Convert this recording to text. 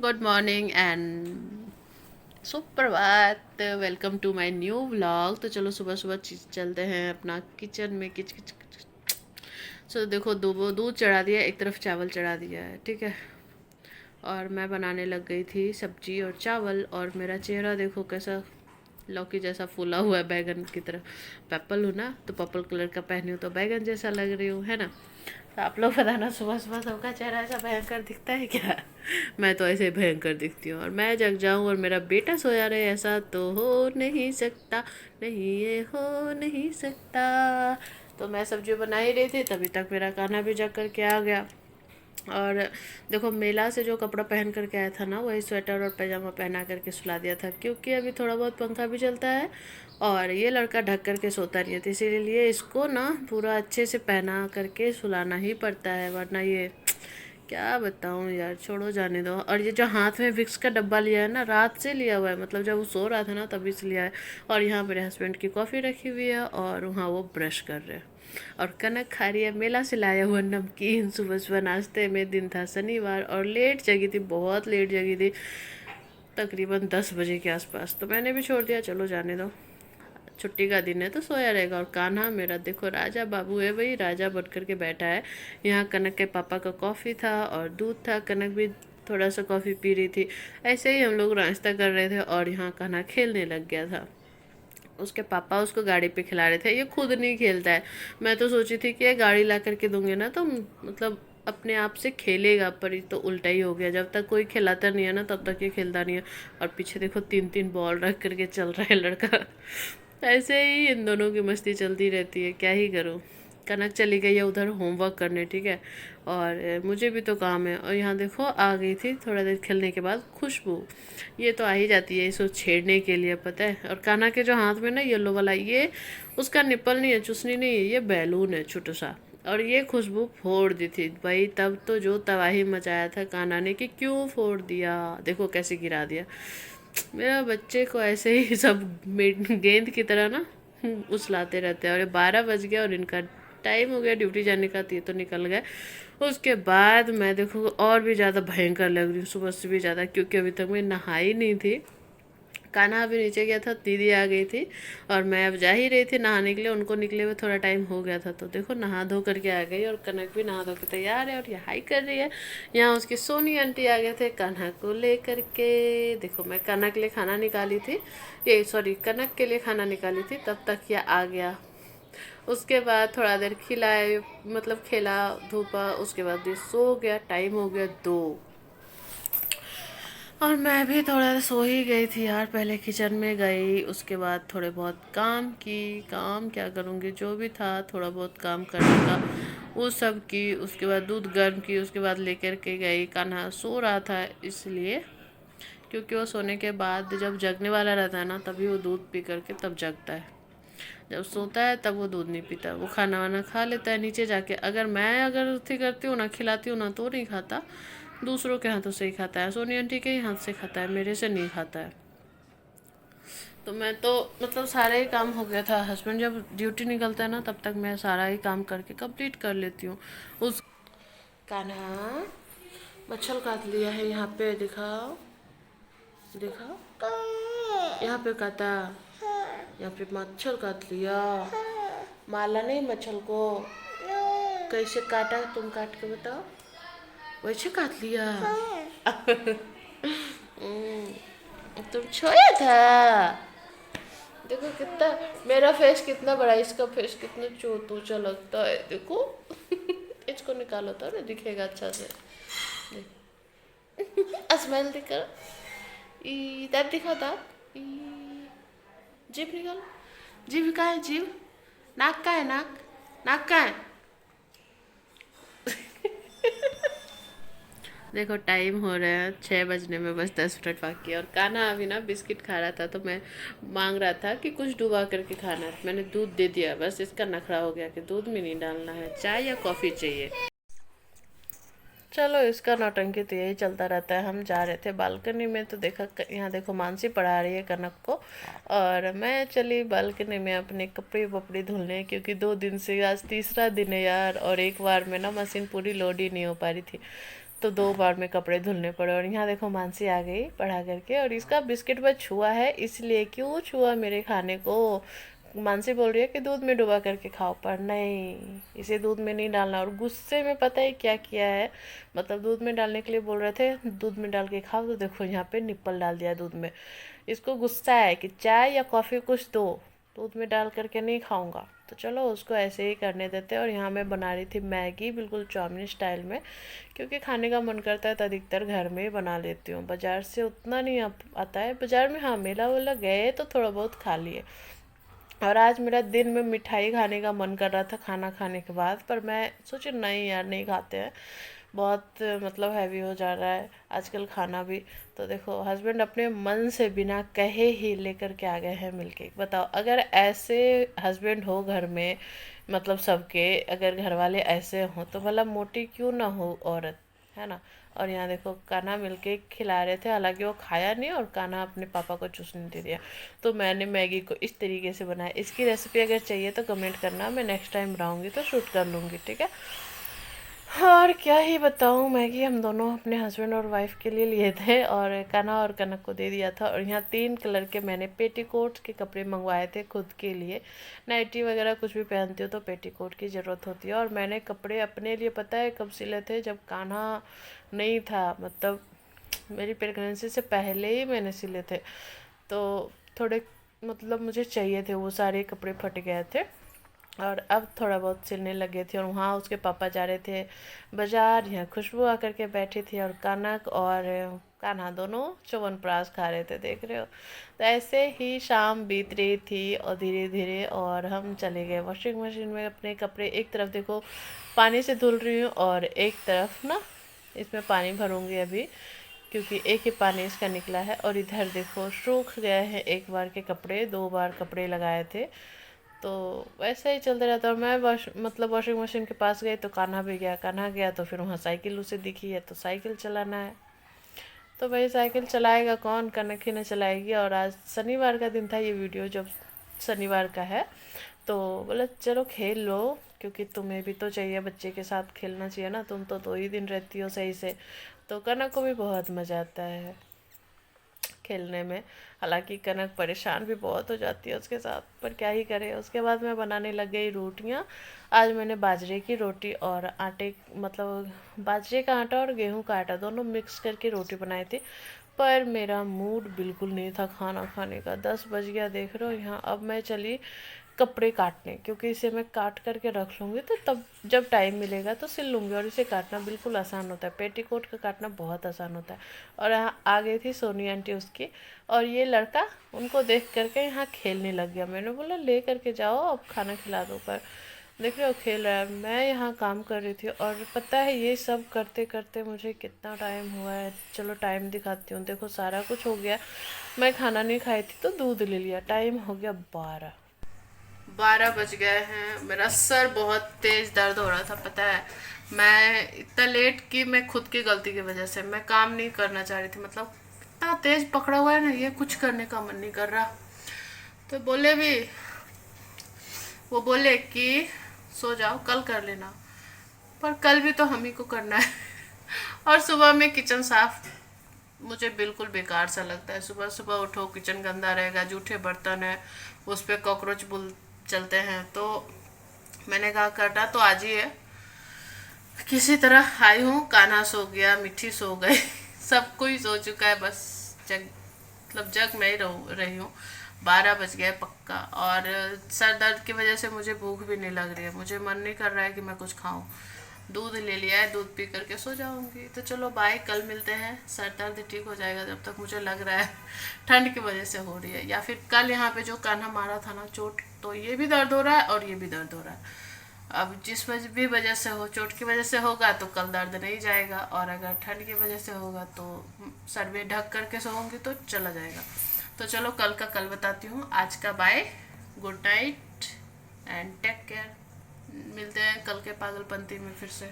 Good morning and सुप्रभात। Welcome to my new vlog. तो चलो सुबह सुबह चलते हैं अपना किचन में। किच किच किच। सो देखो, दूध चढ़ा दिया, एक तरफ चावल चढ़ा दिया है, ठीक है। और मैं बनाने लग गई थी सब्जी और चावल। और मेरा चेहरा देखो कैसा लौकी जैसा फूला हुआ है, बैगन की तरह। पर्पल हूँ ना, तो पर्पल कलर का पहनी हूँ तो बैगन जैसा लग रही हूँ, है ना। तो आप लोग बताना, सुबह सुबह सबका चेहरा ऐसा भयंकर दिखता है क्या? मैं तो ऐसे ही भयंकर दिखती हूँ। और मैं जग जाऊँ और मेरा बेटा सोया रहे, ऐसा तो हो नहीं सकता। नहीं, ये हो नहीं सकता। तो मैं सब्जी बना ही रही थी, तभी तक मेरा कान्हा भी जग करके आ गया। और देखो, मेला से जो कपड़ा पहन करके आया था ना, वही स्वेटर और पैजामा पहना करके सुला दिया था, क्योंकि अभी थोड़ा बहुत पंखा भी चलता है और ये लड़का ढक करके सोता नहीं है, तो इसीलिए इसको ना पूरा अच्छे से पहना करके सुलाना ही पड़ता है, वरना ये क्या बताऊँ यार, छोड़ो जाने दो। और ये जो हाथ में विक्स का डब्बा लिया है ना, रात से लिया हुआ है, मतलब जब वो सो रहा था ना तभी से लिया है। और यहाँ मेरे हस्बैंड की कॉफ़ी रखी हुई है और वहाँ वो ब्रश कर रहे हैं। और कनक खा रही है मेला से लाया हुआ नमकीन। सुबह सुबह नाश्ते में, दिन था शनिवार और लेट जगी थी, बहुत लेट जगी थी, तकरीबन 10 बजे के आसपास। तो मैंने भी छोड़ दिया, चलो जाने दो, छुट्टी का दिन है तो सोया रहेगा। और कान्हा मेरा देखो राजा बाबू है, वही राजा बन करके बैठा है। यहाँ कनक के पापा का कॉफ़ी था और दूध था, कनक भी थोड़ा सा कॉफ़ी पी रही थी। ऐसे ही हम लोग नाश्ता कर रहे थे और यहाँ कान्हा खेलने लग गया था। उसके पापा उसको गाड़ी पे खिला रहे थे, ये खुद नहीं खेलता है। मैं तो सोची थी कि ये गाड़ी ला करके दूंगे ना तो मतलब अपने आप से खेलेगा, पर ये तो उल्टा ही हो गया। जब तक कोई खिलाता नहीं है ना तब तक ये खेलता नहीं है। और पीछे देखो, तीन तीन बॉल रख करके चल रहा है लड़का। ऐसे ही इन दोनों की मस्ती चलती रहती है, क्या ही करूँ। कनक चली गई है उधर होमवर्क करने, ठीक है। और मुझे भी तो काम है। और यहाँ देखो आ गई थी थोड़ा देर खेलने के बाद खुशबू। ये तो आ ही जाती है इसको छेड़ने के लिए, पता है। और कान्हा के जो हाथ में ना येलो वाला, ये उसका निप्पल नहीं है, चुसनी नहीं है, ये बैलून है छोटा सा। और ये खुशबू फोड़ दी थी भाई, तब तो जो तबाही मचाया था कान्हा ने कि क्यों फोड़ दिया, देखो कैसे गिरा दिया। मेरा बच्चे को ऐसे ही सब गेंद की तरह ना उछलाते रहते हैं। और ये 12 बज गया और इनका टाइम हो गया ड्यूटी जाने का, तो ये तो निकल गए। उसके बाद मैं देखो और भी ज़्यादा भयंकर लग रही हूँ, सुबह से भी ज़्यादा, क्योंकि अभी तक मैं नहाई नहीं थी। कान्हा अभी नीचे गया था, दीदी आ गई थी और मैं अब जा ही रही थी नहाने के लिए। उनको निकले हुए थोड़ा टाइम हो गया था, तो देखो नहा धो करके आ गई। और कनक भी नहा धो के तैयार है और ये हाई कर रही है। यहाँ उसकी सोनी आंटी आ गए थे कान्हा को ले करके। देखो, मैं कान्हा के लिए खाना निकाली थी, ये सॉरी कनक के लिए खाना निकाली थी, तब तक ये आ गया। उसके बाद थोड़ा देर खिलाए, मतलब खेला धूपा, उसके बाद ये सो गया। टाइम हो गया 2। और मैं भी थोड़ा देर सो ही गई थी यार। पहले किचन में गई, उसके बाद थोड़े बहुत काम की। काम क्या करूँगी, जो भी था थोड़ा बहुत काम करने का वो सब की। उसके बाद दूध गर्म की, उसके बाद लेकर के गई। कान्हा सो रहा था इसलिए, क्योंकि वो सोने के बाद जब जगने वाला रहता है ना तभी वो दूध पी करके तब जगता है। जब सोता है तब वो दूध नहीं पीता, वो खाना वाना खा लेता है नीचे जाके। अगर उठी करती हूँ ना, खिलाती हूँ ना, तो नहीं खाता, दूसरों के हाथों से ही खाता है। सोनी आंटी के ही हाथ से खाता है, मेरे से नहीं खाता है। तो मैं तो मतलब सारे ही काम हो गया था। हस्बैंड जब ड्यूटी निकलता है ना तब तक मैं सारा ही काम करके कंप्लीट कर लेती हूँ। उस कान्हा मच्छर काट लिया है, यहाँ पे दिखाओ, दिखाओ, यहाँ पे काटा, यहाँ पे मच्छर काट लिया। माला नहीं मच्छर को, कैसे काटा तुम, काट के बताओ। वैसे काट लिया। तुम छोया था। देखो कितना, मेरा फेस कितना बड़ा, इसका फेस कितना चोतूचा लगता है, देखो। इसको निकालो तो ना दिखेगा अच्छा से। स्मेल दिखा, ई दांत दिखाओ, दांत, जीभ निकालो। जीभ कहाँ है, जीभ? नाक का है, नाक, नाक का है। देखो टाइम हो रहा है 6 बजने में, बस 10 मिनट बाकी है। और कान्हा अभी ना बिस्किट खा रहा था, तो मैं मांग रहा था कि कुछ डुबा करके खाना है। मैंने दूध दे दिया, बस इसका नखरा हो गया कि दूध में नहीं डालना है, चाय या कॉफ़ी चाहिए। चलो, इसका नौटंकी तो यही चलता रहता है। हम जा रहे थे बालकनी में, तो देखा यहाँ देखो मानसी पढ़ा रही है कनक को। और मैं चली बालकनी में अपने कपड़े वपड़े धुलने, क्योंकि 2 दिन से आज तीसरा दिन है यार। और एक बार में ना मशीन पूरी लोड ही नहीं हो पा रही थी। तो 2 बार में कपड़े धुलने पड़े। और यहाँ देखो मानसी आ गई पढ़ा करके, और इसका बिस्किट बस छुआ है, इसलिए क्यों छुआ मेरे खाने को। मानसी बोल रही है कि दूध में डुबा करके खाओ, पर नहीं, इसे दूध में नहीं डालना। और गुस्से में पता है क्या किया है, मतलब दूध में डालने के लिए बोल रहे थे दूध में डाल के खाओ, तो देखो यहाँ पे निप्पल डाल दिया दूध में। इसको गुस्सा है कि चाय या कॉफ़ी कुछ दो, दूध में डाल करके नहीं खाऊंगा। तो चलो उसको ऐसे ही करने देते। और यहाँ मैं बना रही थी मैगी, बिल्कुल चाउमीन स्टाइल में, क्योंकि खाने का मन करता है तो अधिकतर घर में ही बना लेती हूँ, बाज़ार से उतना नहीं आता है। बाज़ार में हाँ मेला वेला गए तो थोड़ा बहुत खा लिए। और आज मेरा दिन में मिठाई खाने का मन कर रहा था खाना खाने के बाद, पर मैं सोची नहीं यार, नहीं खाते हैं, बहुत मतलब हैवी हो जा रहा है आजकल खाना भी। तो देखो हस्बैंड अपने मन से बिना कहे ही लेकर के आ गए हैं मिलके। बताओ अगर ऐसे हस्बैंड हो घर में, मतलब सबके अगर घर वाले ऐसे हों तो भला मोटी क्यों ना हो औरत, है ना। और यहाँ देखो कान्हा मिलके खिला रहे थे, हालांकि वो खाया नहीं और कान्हा अपने पापा को चूसने दे दिया। तो मैंने मैगी को इस तरीके से बनाया। इसकी रेसिपी अगर चाहिए तो कमेंट करना, मैं नेक्स्ट टाइम बनाऊंगी तो शूट कर लूँगी, ठीक है। और क्या ही बताऊँ, मैगी हम दोनों अपने हस्बैंड और वाइफ के लिए लिए थे, और कान्हा और कनक को दे दिया था। और यहाँ 3 कलर के मैंने पेटीकोट के कपड़े मंगवाए थे खुद के लिए। नाइटी वगैरह कुछ भी पहनती हो तो पेटीकोट की ज़रूरत होती है। और मैंने कपड़े अपने लिए पता है कब सिले थे, जब कान्हा नहीं था, मतलब मेरी प्रेगनेंसी से पहले ही मैंने सिले थे। तो थोड़े मतलब मुझे चाहिए थे, वो सारे कपड़े फट गए थे, और अब थोड़ा बहुत सिलने लगे थे। और वहाँ उसके पापा जा रहे थे बाजार, यहाँ खुशबू आकर के बैठी थी, और कनक और कान्हा दोनों च्यवनप्राश खा रहे थे, देख रहे हो। तो ऐसे ही शाम बीत रही थी और धीरे धीरे, और हम चले गए वॉशिंग मशीन में अपने कपड़े। एक तरफ देखो पानी से धुल रही हूँ, और एक तरफ ना इसमें पानी भरूंगी अभी, क्योंकि एक ही पानी इसका निकला है। और इधर देखो सूख गए हैं 1 बार के कपड़े, 2 बार कपड़े लगाए थे, तो वैसे ही चलते रहता। और मैं मतलब वॉशिंग मशीन के पास गई तो कान्हा भी गया, कान्हा गया तो फिर वहाँ साइकिल उसे दिखी है तो साइकिल चलाना है। तो भाई साइकिल चलाएगा कौन, कनक ही न चलाएगी। और आज शनिवार का दिन था, ये वीडियो जब शनिवार का है, तो बोला चलो खेल लो, क्योंकि तुम्हें भी तो चाहिए, बच्चे के साथ खेलना चाहिए ना, तुम तो 2 ही दिन रहती हो सही से। तो कनक को भी बहुत मज़ा आता है खेलने में। हालांकि कनक परेशान भी बहुत हो जाती है उसके साथ, पर क्या ही करे। उसके बाद मैं बनाने लग गई रोटियाँ। आज मैंने बाजरे की रोटी और आटे, मतलब बाजरे का आटा और गेहूं का आटा दोनों मिक्स करके रोटी बनाई थी। पर मेरा मूड बिल्कुल नहीं था खाना खाने का, 10 बज गया देख रहे हो यहाँ। अब मैं चली कपड़े काटने, क्योंकि इसे मैं काट करके रख लूँगी तो तब जब टाइम मिलेगा तो सिल लूँगी। और इसे काटना बिल्कुल आसान होता है, पेटीकोट का काटना बहुत आसान होता है। और यहाँ आ गई थी सोनी आंटी उसकी, और ये लड़का उनको देख करके यहाँ खेलने लग गया। मैंने बोला ले करके जाओ, अब खाना खिला दो, पर देख रहे हो खेल रहा है। मैं यहाँ काम कर रही थी, और पता है ये सब करते करते मुझे कितना टाइम हुआ है। चलो टाइम दिखाती हूँ, देखो सारा कुछ हो गया। मैं खाना नहीं खाई थी तो दूध ले लिया, टाइम हो गया 12 बज गए हैं। मेरा सर बहुत तेज दर्द हो रहा था, पता है। मैं इतना लेट की मैं खुद की गलती की वजह से, मैं काम नहीं करना चाह रही थी, मतलब इतना तेज पकड़ा हुआ है ना, ये कुछ करने का मन नहीं कर रहा। तो बोले भी, वो बोले कि सो जाओ कल कर लेना, पर कल भी तो हम ही को करना है। और सुबह में किचन साफ मुझे बिल्कुल बेकार सा लगता है। सुबह सुबह उठो किचन गंदा रहेगा, जूठे बर्तन है, उस पर कॉकरोच बुल चलते हैं। तो मैंने कहा करना तो आज ही है। किसी तरह आई हूँ, कान्हा सो गया, मिट्टी सो गई, सब कोई सो चुका है, बस जग मतलब जग मैं ही रही हूँ। 12 बज गए पक्का। और सर दर्द की वजह से मुझे भूख भी नहीं लग रही है, मुझे मन नहीं कर रहा है कि मैं कुछ खाऊं। दूध ले लिया है, दूध पी करके सो जाऊंगी। तो चलो बाय, कल मिलते हैं। सर दर्द ठीक हो जाएगा, जब तक मुझे लग रहा है ठंड की वजह से हो रही है, या फिर कल यहाँ पे जो कान्हा मारा था ना चोट, तो ये भी दर्द हो रहा है और ये भी दर्द हो रहा है। अब जिस भी वजह से हो, चोट की वजह से होगा तो कल दर्द नहीं जाएगा, और अगर ठंड की वजह से होगा तो सर में ढक करके सोऊंगी तो चला जाएगा। तो चलो कल का कल बताती हूँ, आज का bye, good night and take care. मिलते हैं कल के पागलपंती में फिर से।